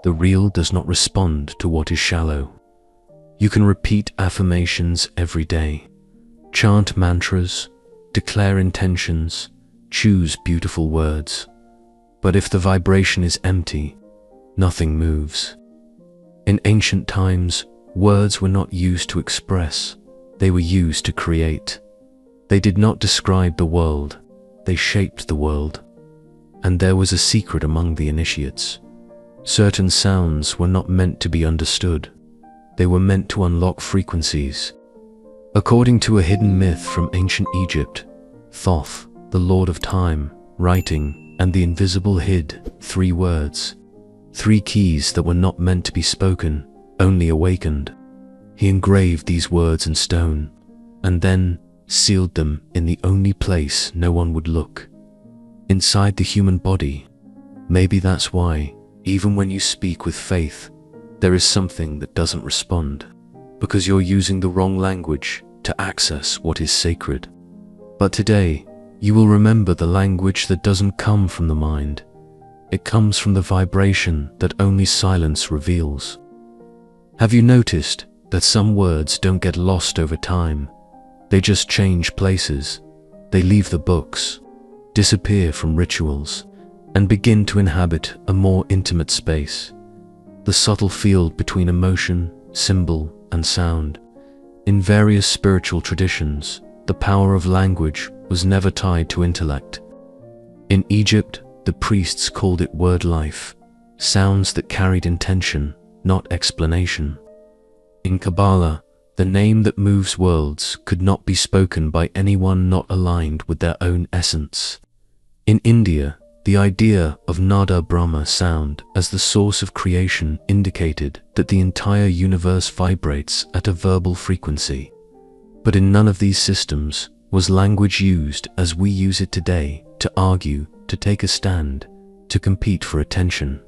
The real does not respond to what is shallow. You can repeat affirmations every day, chant mantras, declare intentions, choose beautiful words. But if the vibration is empty, nothing moves. In ancient times, words were not used to express, they were used to create. They did not describe the world, they shaped the world. And there was a secret among the initiates. Certain sounds were not meant to be understood. They were meant to unlock frequencies. According to a hidden myth from ancient Egypt, Thoth, the Lord of Time, Writing, and the Invisible hid 3 words, 3 keys that were not meant to be spoken, only awakened. He engraved these words in stone, and then sealed them in the only place no one would look, inside the human body. Maybe that's why, even when you speak with faith, there is something that doesn't respond, because you're using the wrong language to access what is sacred. But today, you will remember the language that doesn't come from the mind. It comes from the vibration that only silence reveals. Have you noticed that some words don't get lost over time? They just change places. They leave the books, disappear from rituals, and begin to inhabit a more intimate space. The subtle field between emotion, symbol, and sound. In various spiritual traditions, the power of language was never tied to intellect. In Egypt, the priests called it word life, sounds that carried intention, not explanation. In Kabbalah, the name that moves worlds could not be spoken by anyone not aligned with their own essence. In India, the idea of Nada Brahma sound as the source of creation indicated that the entire universe vibrates at a verbal frequency. But in none of these systems was language used as we use it today, to argue, to take a stand, to compete for attention.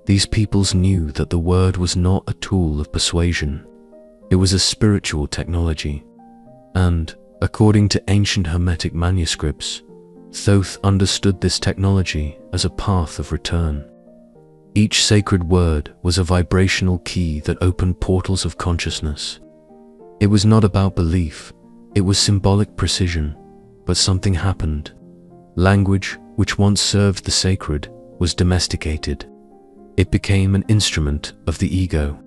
These peoples knew that the word was not a tool of persuasion. It was a spiritual technology. And, according to ancient Hermetic manuscripts, Thoth understood this technology as a path of return. Each sacred word was a vibrational key that opened portals of consciousness. It was not about belief, it was symbolic precision, but something happened. Language, which once served the sacred, was domesticated. It became an instrument of the ego.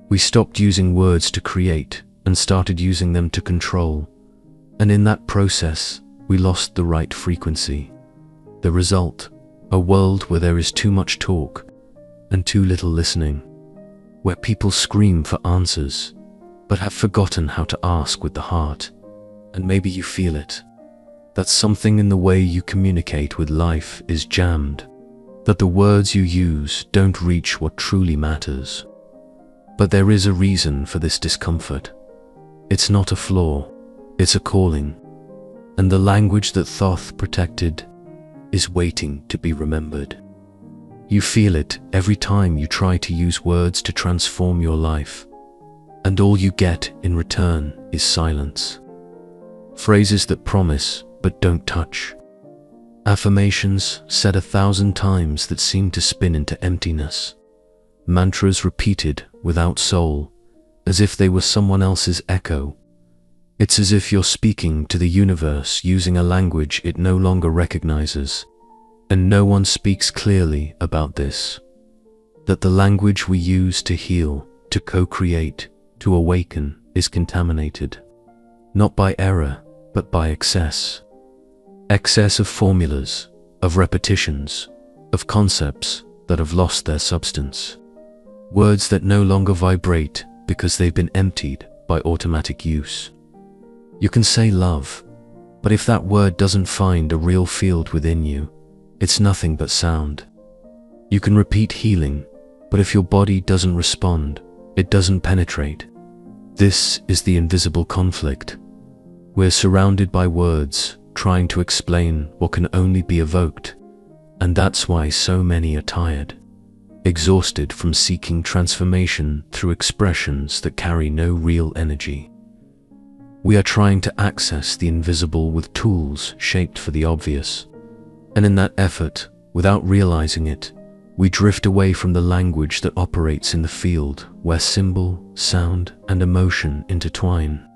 We stopped using words to create and started using them to control. And in that process, we lost the right frequency. The result, a world where there is too much talk and too little listening, where people scream for answers, but have forgotten how to ask with the heart. And maybe you feel it, that something in the way you communicate with life is jammed, that the words you use don't reach what truly matters. But there is a reason for this discomfort. It's not a flaw, it's a calling. And the language that Thoth protected is waiting to be remembered. You feel it every time you try to use words to transform your life, and all you get in return is silence. Phrases that promise but don't touch. Affirmations said 1,000 times that seem to spin into emptiness. Mantras repeated without soul, as if they were someone else's echo. It's as if you're speaking to the universe using a language it no longer recognizes, and no one speaks clearly about this. That the language we use to heal, to co-create, to awaken is contaminated. Not by error, but by excess. Excess of formulas, of repetitions, of concepts that have lost their substance. Words that no longer vibrate because they've been emptied by automatic use. You can say love, but if that word doesn't find a real field within you, it's nothing but sound. You can repeat healing, but if your body doesn't respond, it doesn't penetrate. This is the invisible conflict. We're surrounded by words, trying to explain what can only be evoked, and that's why so many are tired, exhausted from seeking transformation through expressions that carry no real energy. We are trying to access the invisible with tools shaped for the obvious, and in that effort, without realizing it, We drift away from the language that operates in the field where symbol, sound, and emotion intertwine.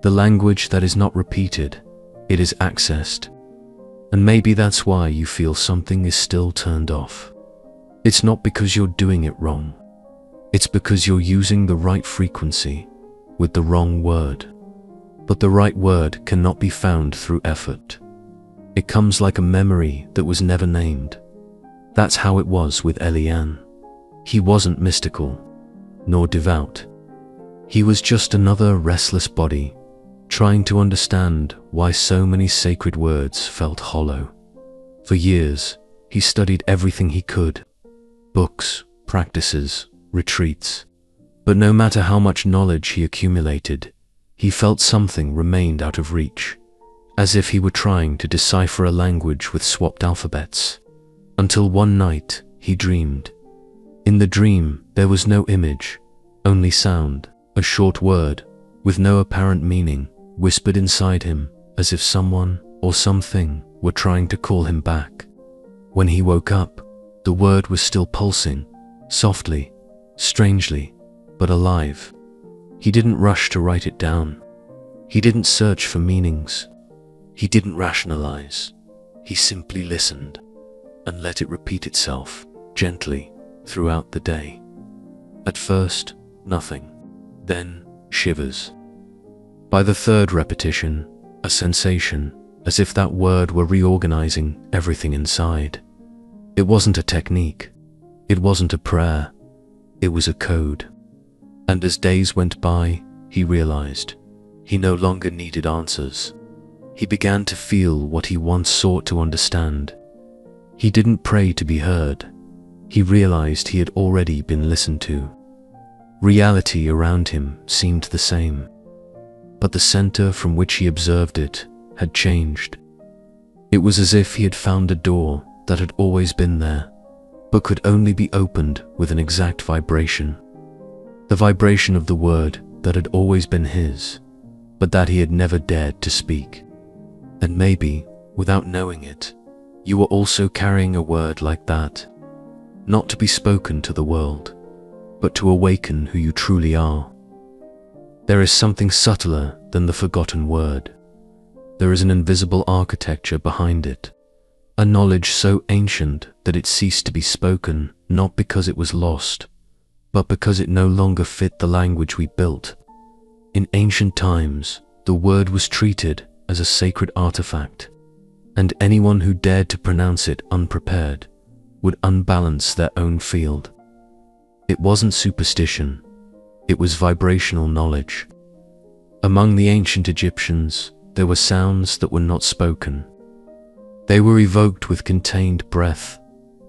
The language that is not repeated, it is accessed. And maybe that's why you feel something is still turned off. It's not because you're doing it wrong. It's because you're using the right frequency with the wrong word. But the right word cannot be found through effort. It comes like a memory that was never named. That's how it was with Elian. He wasn't mystical, nor devout. He was just another restless body, trying to understand why so many sacred words felt hollow. For years, he studied everything he could: books, practices, retreats. But no matter how much knowledge he accumulated, he felt something remained out of reach, as if he were trying to decipher a language with swapped alphabets. Until one night, he dreamed. In the dream, there was no image, only sound, a short word, with no apparent meaning, whispered inside him, as if someone or something were trying to call him back. When he woke up, the word was still pulsing, softly, strangely, but alive. He didn't rush to write it down. He didn't search for meanings. He didn't rationalize. He simply listened and let it repeat itself gently throughout the day. At first, nothing. Then, shivers. By the third repetition, a sensation, as if that word were reorganizing everything inside. It wasn't a technique. It wasn't a prayer. It was a code. And as days went by, he realized he no longer needed answers. He began to feel what he once sought to understand. He didn't pray to be heard. He realized he had already been listened to. Reality around him seemed the same, but the center from which he observed it had changed. It was as if he had found a door that had always been there, but could only be opened with an exact vibration. The vibration of the word that had always been his, but that he had never dared to speak. And maybe, without knowing it, you were also carrying a word like that, not to be spoken to the world, but to awaken who you truly are. There is something subtler than the forgotten word. There is an invisible architecture behind it, a knowledge so ancient that it ceased to be spoken, not because it was lost, but because it no longer fit the language we built. In ancient times, the word was treated as a sacred artifact, and anyone who dared to pronounce it unprepared would unbalance their own field. It wasn't superstition, it was vibrational knowledge. Among the ancient Egyptians, there were sounds that were not spoken. They were evoked with contained breath,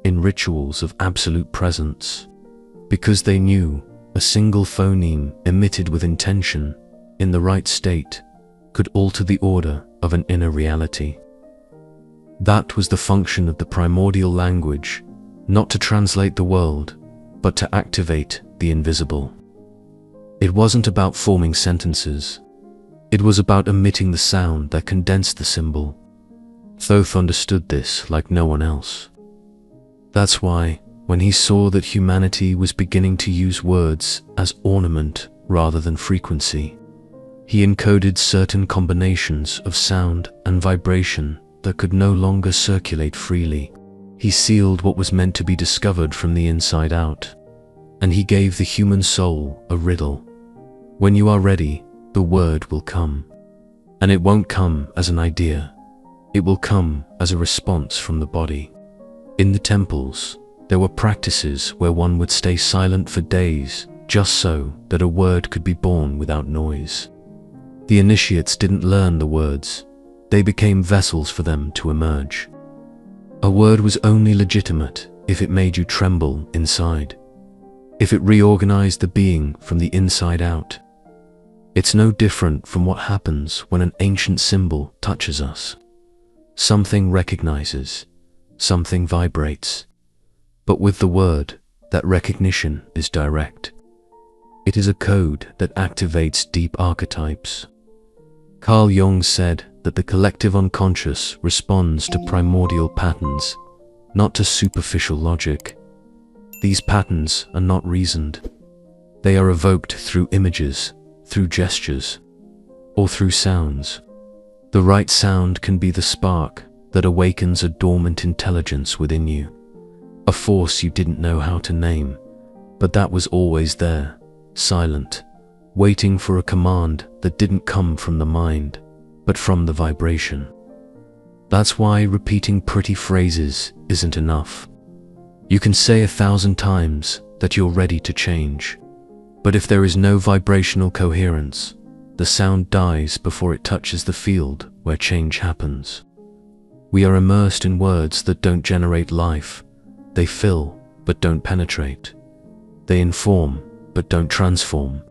in rituals of absolute presence, because they knew a single phoneme emitted with intention, in the right state, could alter the order of an inner reality. That was the function of the primordial language, not to translate the world, but to activate the invisible. It wasn't about forming sentences. It was about emitting the sound that condensed the symbol. Thoth understood this like no one else. That's why, when he saw that humanity was beginning to use words as ornament rather than frequency, he encoded certain combinations of sound and vibration that could no longer circulate freely. He sealed what was meant to be discovered from the inside out, and he gave the human soul a riddle. When you are ready, the word will come, and it won't come as an idea. It will come as a response from the body. In the temples, there were practices where one would stay silent for days, just so that a word could be born without noise. The initiates didn't learn the words, they became vessels for them to emerge. A word was only legitimate if it made you tremble inside, if it reorganized the being from the inside out. It's no different from what happens when an ancient symbol touches us. Something recognizes, something vibrates. But with the word, that recognition is direct. It is a code that activates deep archetypes. Carl Jung said that the collective unconscious responds to primordial patterns, not to superficial logic. These patterns are not reasoned. They are evoked through images, through gestures, or through sounds. The right sound can be the spark that awakens a dormant intelligence within you, a force you didn't know how to name, but that was always there, silent, waiting for a command that didn't come from the mind, but from the vibration. That's why repeating pretty phrases isn't enough. You can say 1,000 times that you're ready to change, but if there is no vibrational coherence, the sound dies before it touches the field where change happens. We are immersed in words that don't generate life. They fill, but don't penetrate. They inform, but don't transform.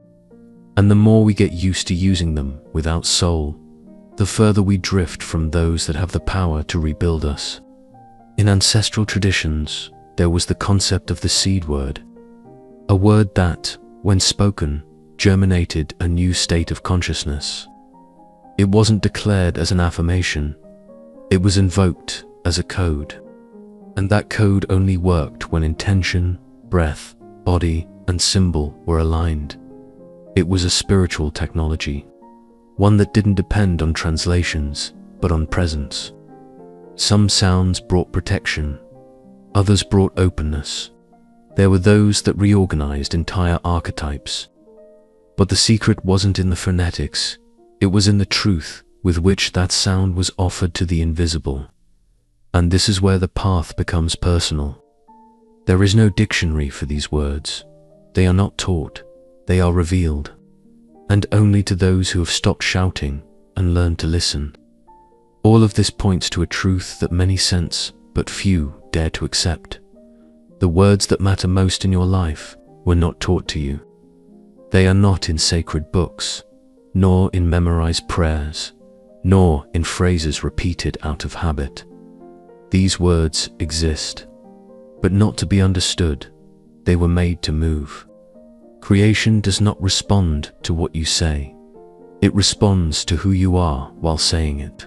And the more we get used to using them without soul, the further we drift from those that have the power to rebuild us. In ancestral traditions, there was the concept of the seed word, a word that, when spoken, germinated a new state of consciousness. It wasn't declared as an affirmation, it was invoked as a code. And that code only worked when intention, breath, body, and symbol were aligned. It was a spiritual technology, one that didn't depend on translations, but on presence. Some sounds brought protection, others brought openness. There were those that reorganized entire archetypes. But the secret wasn't in the phonetics, it was in the truth with which that sound was offered to the invisible. And this is where the path becomes personal. There is no dictionary for these words. They are not taught, they are revealed. And only to those who have stopped shouting and learned to listen. All of this points to a truth that many sense, but few dare to accept. The words that matter most in your life were not taught to you. They are not in sacred books, nor in memorized prayers, nor in phrases repeated out of habit. These words exist, but not to be understood. They were made to move. Creation does not respond to what you say. It responds to who you are while saying it.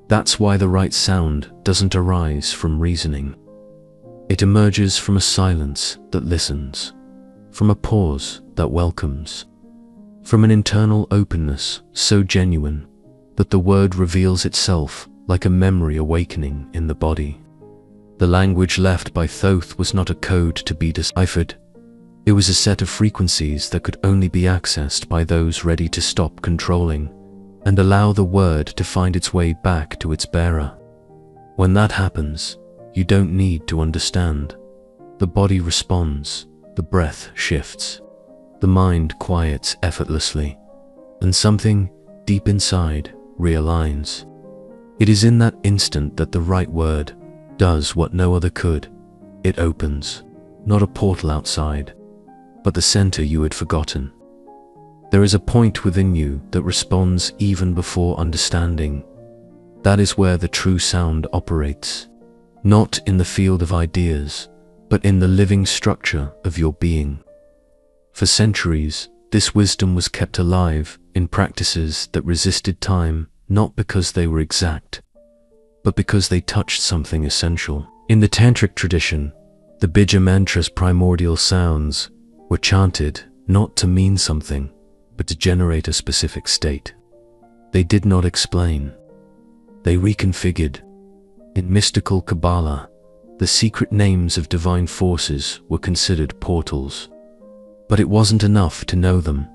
That's why the right sound doesn't arise from reasoning. It emerges from a silence that listens, from a pause that welcomes, from an internal openness so genuine that the word reveals itself like a memory awakening in the body. The language left by Thoth was not a code to be deciphered. It was a set of frequencies that could only be accessed by those ready to stop controlling and allow the word to find its way back to its bearer. When that happens, you don't need to understand. The body responds, the breath shifts, the mind quiets effortlessly, and something deep inside realigns. It is in that instant that the right word does what no other could. It opens, not a portal outside, but the center you had forgotten. There is a point within you that responds even before understanding. That is where the true sound operates, not in the field of ideas, but in the living structure of your being. For centuries, this wisdom was kept alive in practices that resisted time, not because they were exact, but because they touched something essential. In the tantric tradition, the bija mantra's primordial sounds were chanted not to mean something, but to generate a specific state. They did not explain. They reconfigured. In mystical Kabbalah, the secret names of divine forces were considered portals. But it wasn't enough to know them.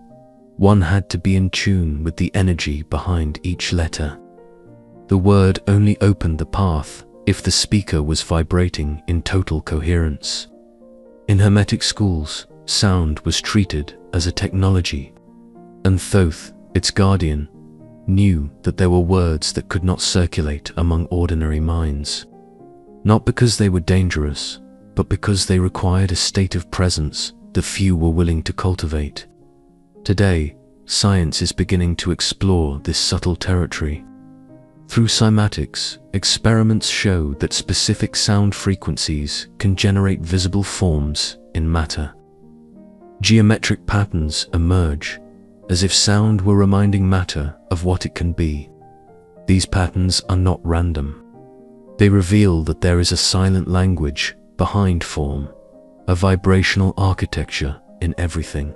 One had to be in tune with the energy behind each letter. The word only opened the path if the speaker was vibrating in total coherence. In Hermetic schools, sound was treated as a technology, and Thoth, its guardian, knew that there were words that could not circulate among ordinary minds. Not because they were dangerous, but because they required a state of presence the few were willing to cultivate. Today, science is beginning to explore this subtle territory. Through cymatics, experiments show that specific sound frequencies can generate visible forms in matter. Geometric patterns emerge, as if sound were reminding matter of what it can be. These patterns are not random. They reveal that there is a silent language behind form, a vibrational architecture in everything.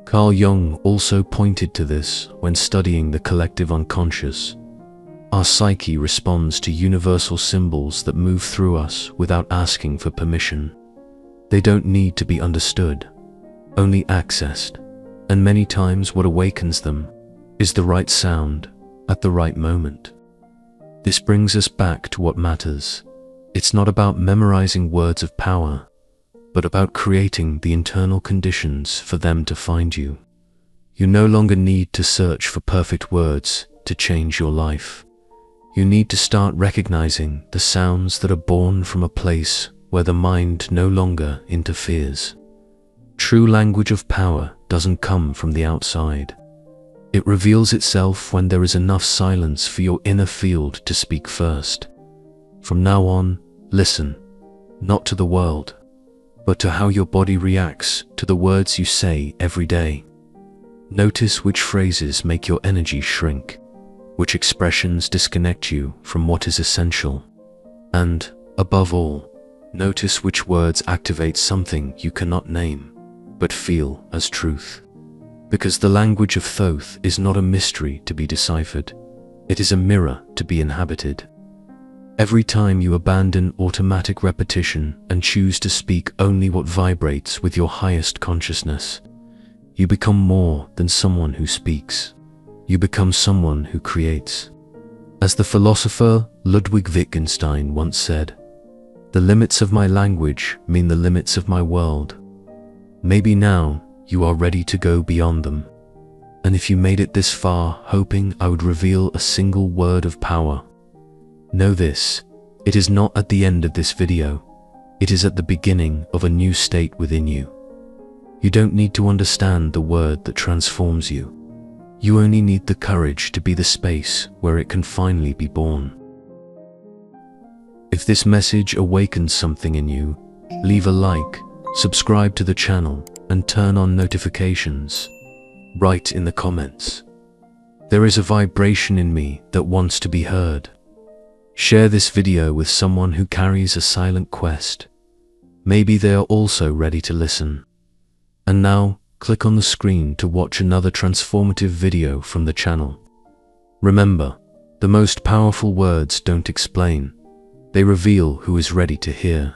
Carl Jung also pointed to this when studying the collective unconscious. Our psyche responds to universal symbols that move through us without asking for permission. They don't need to be understood, only accessed, and many times what awakens them is the right sound at the right moment. This brings us back to what matters. It's not about memorizing words of power, but about creating the internal conditions for them to find you. You no longer need to search for perfect words to change your life. You need to start recognizing the sounds that are born from a place where the mind no longer interferes. True language of power doesn't come from the outside. It reveals itself when there is enough silence for your inner field to speak first. From now on, listen, not to the world, but to how your body reacts to the words you say every day. Notice which phrases make your energy shrink, which expressions disconnect you from what is essential, and, above all, notice which words activate something you cannot name, but feel as truth. Because the language of Thoth is not a mystery to be deciphered, it is a mirror to be inhabited. Every time you abandon automatic repetition and choose to speak only what vibrates with your highest consciousness, you become more than someone who speaks. You become someone who creates. As the philosopher Ludwig Wittgenstein once said, "The limits of my language mean the limits of my world." Maybe now you are ready to go beyond them. And if you made it this far hoping I would reveal a single word of power, know this, it is not at the end of this video, it is at the beginning of a new state within you. You don't need to understand the word that transforms you. You only need the courage to be the space where it can finally be born. If this message awakens something in you, leave a like, subscribe to the channel, and turn on notifications. Write in the comments, "There is a vibration in me that wants to be heard." Share this video with someone who carries a silent quest. Maybe they are also ready to listen. And now, click on the screen to watch another transformative video from the channel. Remember, the most powerful words don't explain, they reveal who is ready to hear.